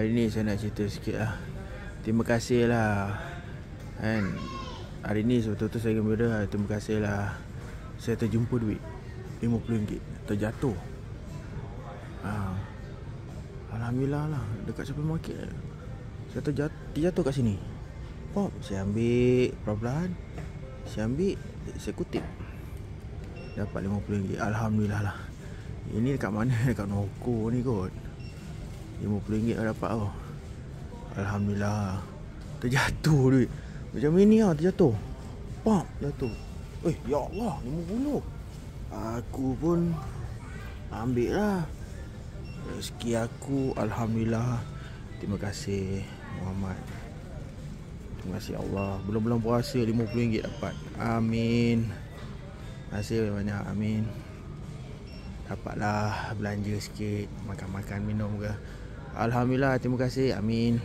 Hari ni saya nak cerita sikit lah. Terima kasih lah kan. Hari ni betul-betul saya gembira. Terima kasih lah. Saya terjumpa duit RM50 terjatuh. Alhamdulillah lah. Dekat supermarket saya terjatuh kat sini. Pop, saya ambil pelan-pelan. Saya ambil, saya kutip, dapat RM50. Alhamdulillah lah. Ini dekat mana? Dekat Noko ni kot. RM50 dah dapat tau. Alhamdulillah. Terjatuh duit. Macam ni lah terjatuh. Pop, jatuh. Ya Allah, RM50. Aku pun ambil lah. Rezeki aku. Alhamdulillah. Terima kasih Muhammad. Terima kasih Allah. Bulan-bulan puasa RM50 dapat. Amin. Terima kasih banyak. Amin. Dapatlah belanja sikit, makan-makan, minum ke. Alhamdulillah. Terima kasih. Amin.